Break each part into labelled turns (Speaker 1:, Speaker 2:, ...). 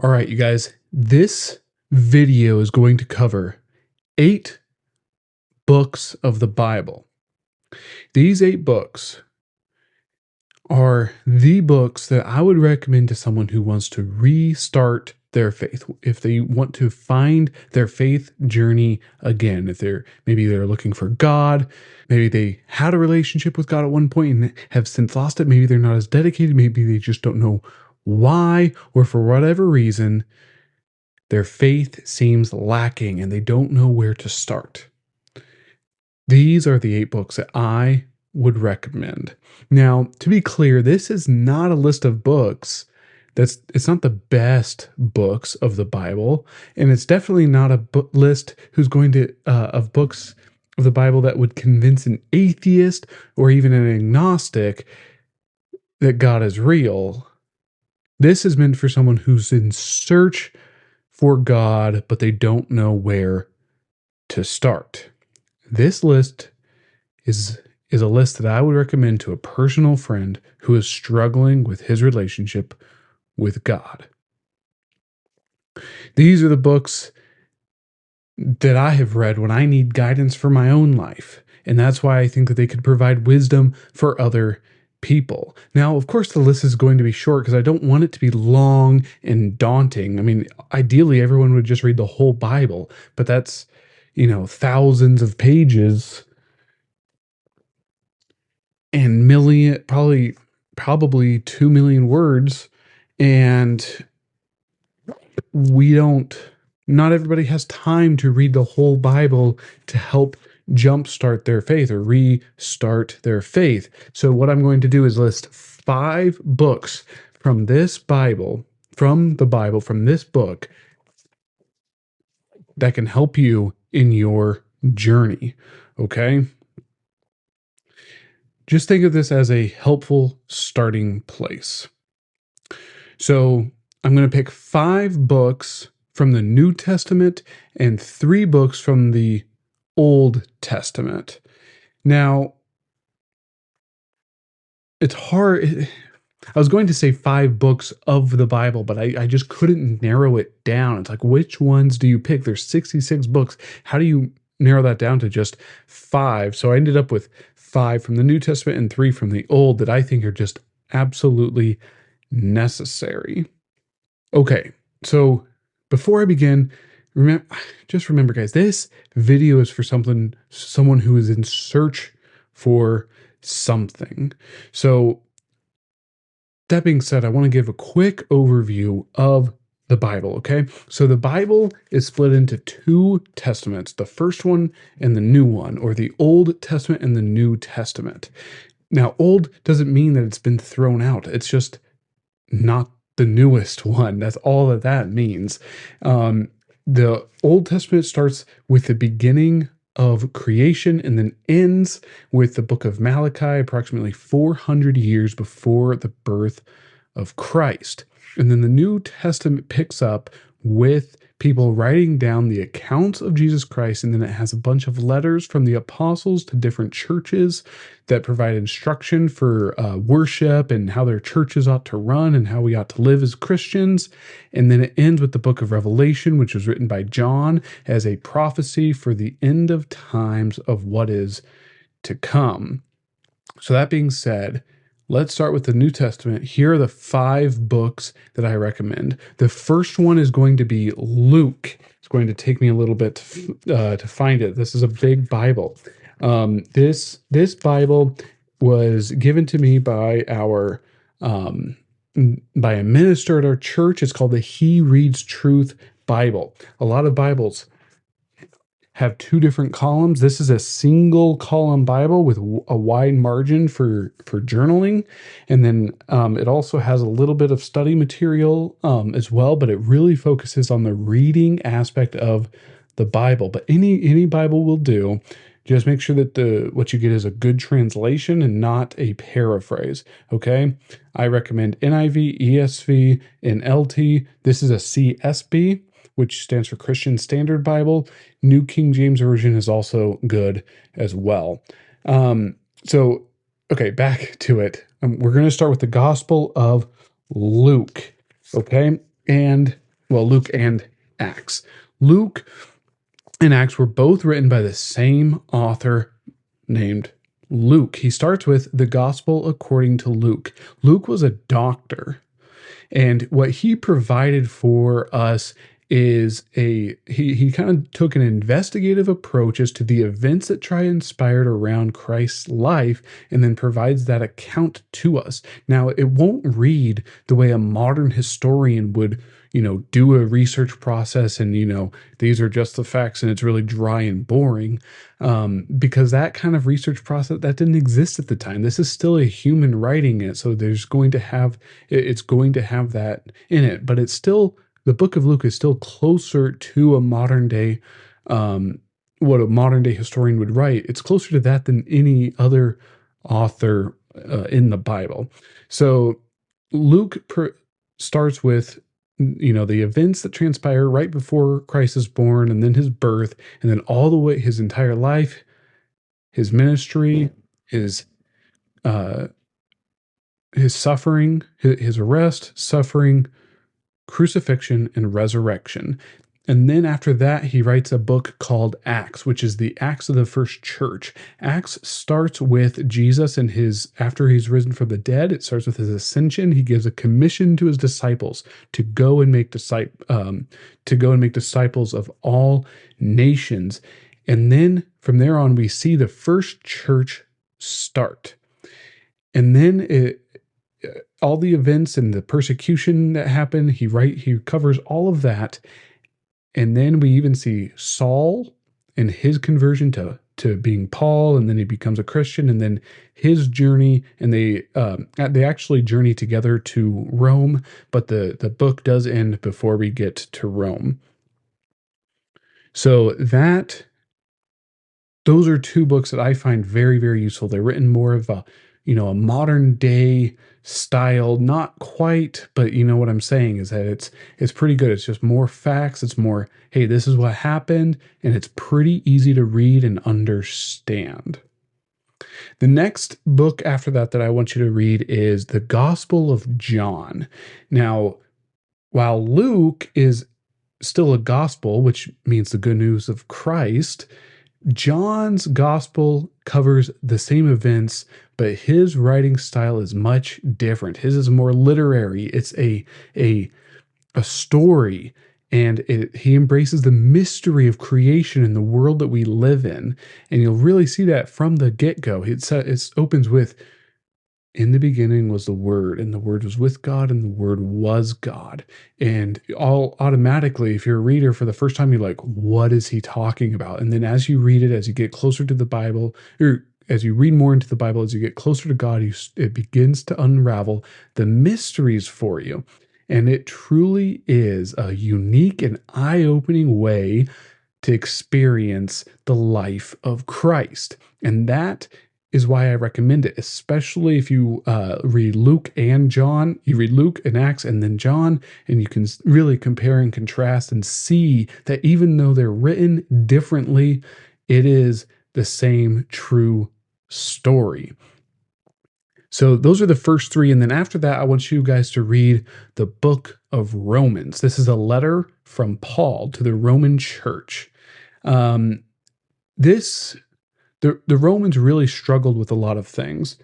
Speaker 1: All right, you guys, this video is going to cover 8 books of the Bible. These 8 books are the books that I would recommend to someone who wants to restart their faith. If they want to find their faith journey again, if maybe they're looking for God, maybe they had a relationship with God at one point and have since lost it, maybe they're not as dedicated, maybe they just don't know why, or for whatever reason, their faith seems lacking and they don't know where to start. These are the 8 books that I would recommend. Now, to be clear, this is not a list of books. It's not the best books of the Bible, and it's definitely not a list of books of the Bible that would convince an atheist or even an agnostic that God is real. This is meant for someone who's in search for God, but they don't know where to start. This list is a list that I would recommend to a personal friend who is struggling with his relationship with God. These are the books that I have read when I need guidance for my own life, and that's why I think that they could provide wisdom for other people. Now, of course, the list is going to be short because I don't want it to be long and daunting. I mean, ideally, everyone would just read the whole Bible, but that's, thousands of pages and probably 2 million words. And not everybody has time to read the whole Bible to help jumpstart their faith or restart their faith. So what I'm going to do is list 5 books from this Bible, from this book, that can help you in your journey. Okay? Just think of this as a helpful starting place. So I'm going to pick 5 books from the New Testament and 3 books from the Old Testament. Now, it's hard. I was going to say 5 books of the Bible, but I just couldn't narrow it down. It's like, which ones do you pick? There's 66 books. How do you narrow that down to just 5? So I ended up with 5 from the New Testament and 3 from the Old that I think are just absolutely necessary. Okay, so before I begin, remember, guys, this video is for someone who is in search for something. So that being said, I want to give a quick overview of the Bible, okay? So the Bible is split into 2 testaments, the first one and the new one, or the Old Testament and the New Testament. Now, old doesn't mean that it's been thrown out. It's just not the newest one. That's all that means. The Old Testament starts with the beginning of creation and then ends with the book of Malachi, approximately 400 years before the birth of Christ. And then the New Testament picks up with people writing down the accounts of Jesus Christ, and then it has a bunch of letters from the apostles to different churches that provide instruction for worship and how their churches ought to run and how we ought to live as Christians. And then it ends with the book of Revelation, which was written by John as a prophecy for the end of times of what is to come. So that being said, let's start with the New Testament. Here are the 5 books that I recommend. The first one is going to be Luke. It's going to take me a little bit to find it. This is a big Bible. This Bible was given to me by by a minister at our church. It's called the He Reads Truth Bible. A lot of Bibles have 2 different columns. This is a single column Bible with a wide margin for journaling. And then it also has a little bit of study material as well, but it really focuses on the reading aspect of the Bible. But any Bible will do. Just make sure that what you get is a good translation and not a paraphrase, okay? I recommend NIV, ESV, and LT. This is a CSB, which stands for Christian Standard Bible. New King James Version is also good as well. Okay, back to it. We're going to start with the Gospel of Luke, okay? And Luke and Acts. Luke and Acts were both written by the same author named Luke. He starts with the Gospel according to Luke. Luke was a doctor, and what he provided for us is he kind of took an investigative approach as to the events that transpired around Christ's life, and then provides that account to us. Now, it won't read the way a modern historian would, do a research process and, these are just the facts and it's really dry and boring, because that kind of research process, that didn't exist at the time. This is still a human writing it, so it's going to have that in it, but it's still, the book of Luke is still closer to a modern day, what a modern day historian would write. It's closer to that than any other author in the Bible. So Luke starts with, the events that transpire right before Christ is born, and then his birth, and then all the way his entire life, his ministry, his suffering, his arrest, suffering, crucifixion, and resurrection. And then after that, he writes a book called Acts, which is the Acts of the First Church. Acts starts with Jesus and after he's risen from the dead. It starts with his ascension. He gives a commission to his disciples to go and make disciples of all nations. And then from there on, we see the first church start. And then all the events and the persecution that happened, he covers all of that. And then we even see Saul and his conversion to being Paul, and then he becomes a Christian, and then his journey, and they actually journey together to Rome, but the book does end before we get to Rome. So those are two books that I find very, very useful. They're written more of a modern day style, not quite, but you know what I'm saying is that it's pretty good. It's just more facts. It's more, hey, this is what happened, and it's pretty easy to read and understand. The next book after that I want you to read is the Gospel of John. Now, while Luke is still a gospel, which means the good news of Christ, John's gospel covers the same events, but his writing style is much different. His is more literary. It's a story, and he embraces the mystery of creation and the world that we live in. And you'll really see that from the get-go. It opens with, in the beginning was the Word, and the Word was with God, and the Word was God. And all automatically, if you're a reader for the first time, you're like, what is he talking about? And then as you read it, as you get closer to the Bible, or as you read more into the Bible, as you get closer to God, it begins to unravel the mysteries for you. And it truly is a unique and eye-opening way to experience the life of Christ. And that is why I recommend it, especially if you read Luke and John. You read Luke and Acts and then John, and you can really compare and contrast and see that even though they're written differently, it is the same true story. So those are the first three. And then after that, I want you guys to read the book of Romans. This is a letter from Paul to the Roman church. The Romans really struggled with a lot of things.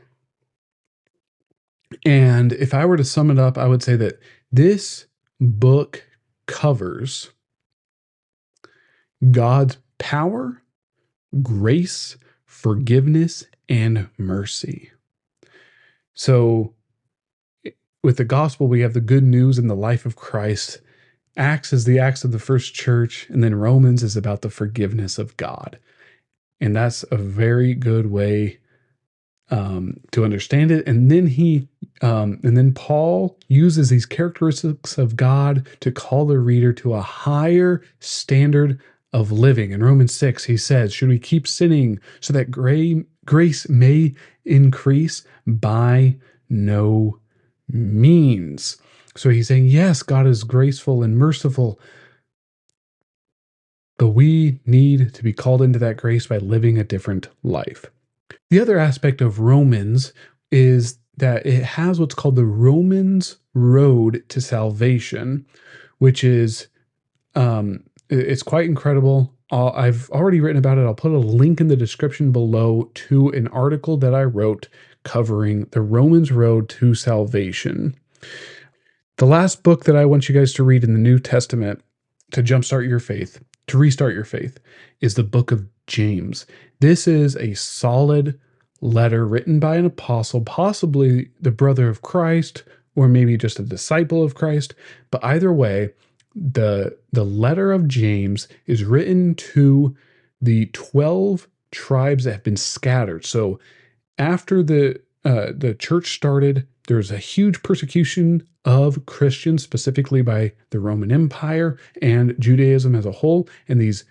Speaker 1: And if I were to sum it up, I would say that this book covers God's power, grace, forgiveness, and mercy. So with the gospel, we have the good news in the life of Christ. Acts is the Acts of the first church, and then Romans is about the forgiveness of God. And that's a very good way to understand it. And then Paul uses these characteristics of God to call the reader to a higher standard of living. In Romans 6, he says, should we keep sinning so that grace may increase? By no means. So he's saying, yes, God is graceful and merciful, but we need to be called into that grace by living a different life. The other aspect of Romans is that it has what's called the Romans Road to Salvation, which is it's quite incredible. I've already written about it. I'll put a link in the description below to an article that I wrote covering the Romans Road to Salvation. The last book that I want you guys to read in the New Testament to jumpstart your faith, to restart your faith, is the book of James. This is a solid letter written by an apostle, possibly the brother of Christ, or maybe just a disciple of Christ. But either way, the letter of James is written to the 12 tribes that have been scattered. So after the church started, there was a huge persecution of Christians, specifically by the Roman Empire and Judaism as a whole. And these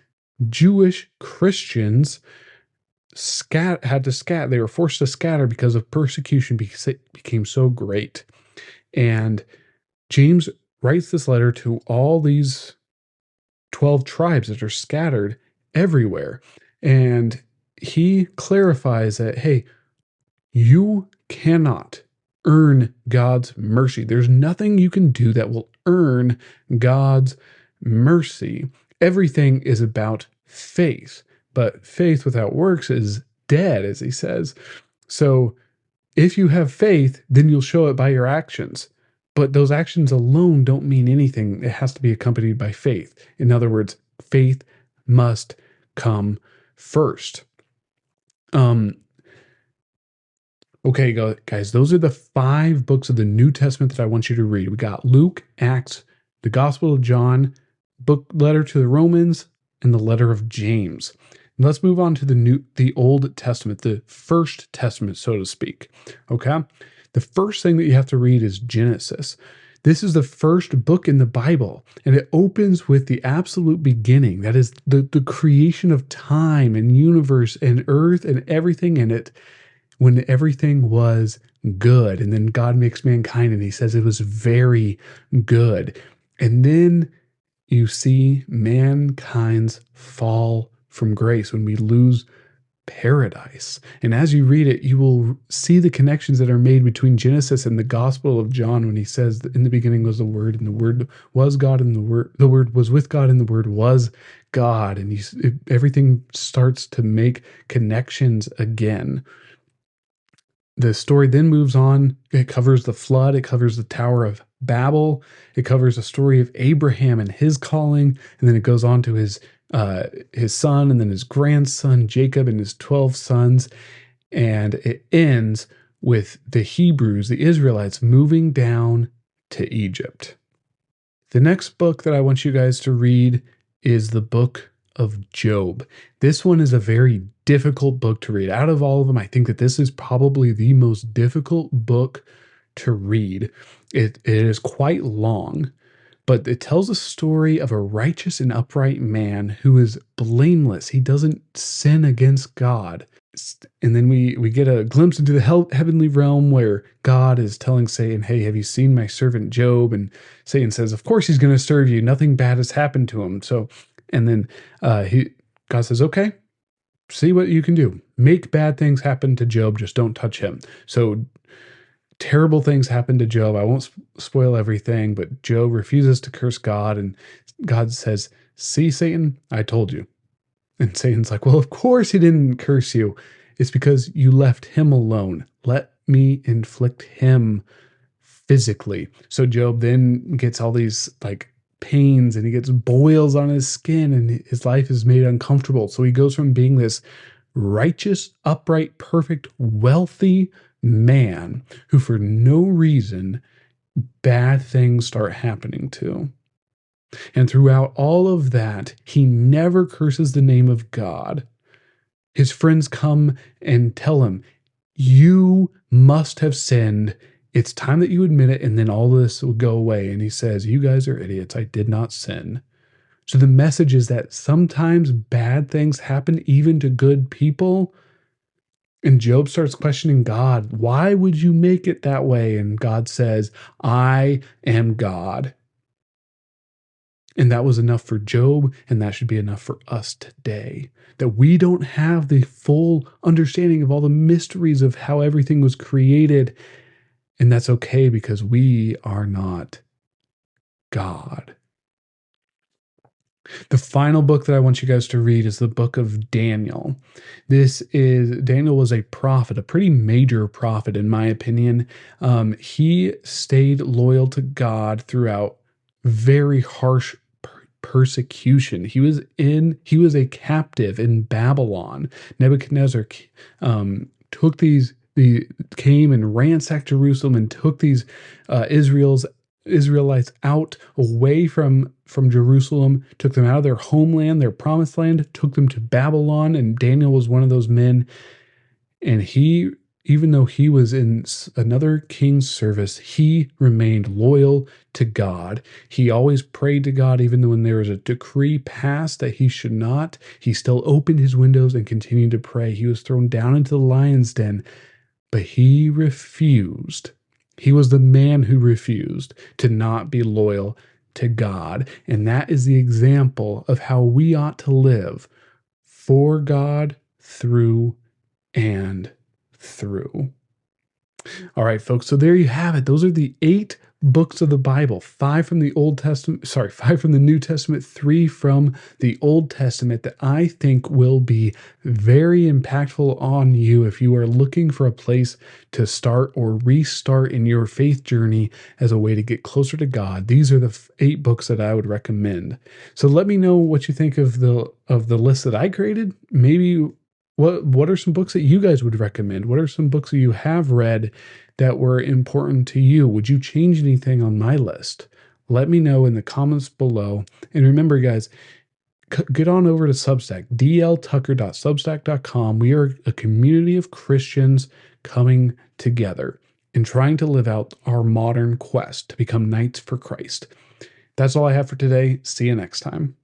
Speaker 1: Jewish Christians had to scatter. They were forced to scatter because of persecution because it became so great. And James writes this letter to all these 12 tribes that are scattered everywhere. And he clarifies that, hey, you cannot earn God's mercy. There's nothing you can do that will earn God's mercy. Everything is about faith, but faith without works is dead, as he says. So if you have faith, then you'll show it by your actions. But those actions alone don't mean anything. It has to be accompanied by faith. In other words, faith must come first. Okay, guys, those are the 5 books of the New Testament that I want you to read. We got Luke, Acts, the Gospel of John, letter to the Romans, and the letter of James. And let's move on to the Old Testament, the First Testament, so to speak. Okay? The first thing that you have to read is Genesis. This is the first book in the Bible, and it opens with the absolute beginning. That is the creation of time and universe and earth and everything in it, when everything was good. And then God makes mankind, and he says it was very good. And then you see mankind's fall from grace when we lose paradise. And as you read it, you will see the connections that are made between Genesis and the Gospel of John when he says that in the beginning was the Word, and the Word was God, and the Word was with God, and the Word was God. And everything starts to make connections again. The story then moves on. It covers the flood. It covers the Tower of Babel. It covers the story of Abraham and his calling. And then it goes on to his son, and then his grandson, Jacob, and his 12 sons. And it ends with the Hebrews, the Israelites, moving down to Egypt. The next book that I want you guys to read is the book of Job. This one is a very difficult book to read. Out of all of them, I think that this is probably the most difficult book to read. It is quite long, but it tells a story of a righteous and upright man who is blameless. He doesn't sin against God. And then we get a glimpse into the heavenly realm where God is telling Satan, hey, have you seen my servant Job? And Satan says, of course he's going to serve you. Nothing bad has happened to him. And then God says, okay, see what you can do. Make bad things happen to Job, just don't touch him. So terrible things happen to Job. I won't spoil everything, but Job refuses to curse God, and God says, see, Satan, I told you. And Satan's like, well, of course he didn't curse you. It's because you left him alone. Let me inflict him physically. So Job then gets all these pains, and he gets boils on his skin, and his life is made uncomfortable. So he goes from being this righteous, upright, perfect, wealthy man who for no reason bad things start happening to. And throughout all of that, he never curses the name of God. His friends come and tell him, you must have sinned. It's time that you admit it, and then all this will go away. And he says, you guys are idiots. I did not sin. So the message is that sometimes bad things happen even to good people. And Job starts questioning God. Why would you make it that way? And God says, I am God. And that was enough for Job, and that should be enough for us today. That we don't have the full understanding of all the mysteries of how everything was created. And that's okay, because we are not God. The final book that I want you guys to read is the book of Daniel. Daniel was a prophet, a pretty major prophet, in my opinion. He stayed loyal to God throughout very harsh persecution. He was a captive in Babylon. Nebuchadnezzar came and ransacked Jerusalem and took these Israelites out away from Jerusalem, took them out of their homeland, their promised land, took them to Babylon, and Daniel was one of those men. And even though he was in another king's service, he remained loyal to God. He always prayed to God, even though when there was a decree passed that he should not, he still opened his windows and continued to pray. He was thrown down into the lion's den, but he refused. He was the man who refused to not be loyal to God. And that is the example of how we ought to live for God through and through. All right, folks. So there you have it. Those are the 8 books of the Bible, 5 from the New Testament, 3 from the Old Testament, that I think will be very impactful on you if you are looking for a place to start or restart in your faith journey as a way to get closer to God. These are the 8 books that I would recommend. So let me know what you think of the list that I created. Maybe what are some books that you guys would recommend? What are some books that you have read that were important to you? Would you change anything on my list? Let me know in the comments below. And remember, guys, get on over to Substack, dltucker.substack.com. We are a community of Christians coming together and trying to live out our modern quest to become knights for Christ. That's all I have for today. See you next time.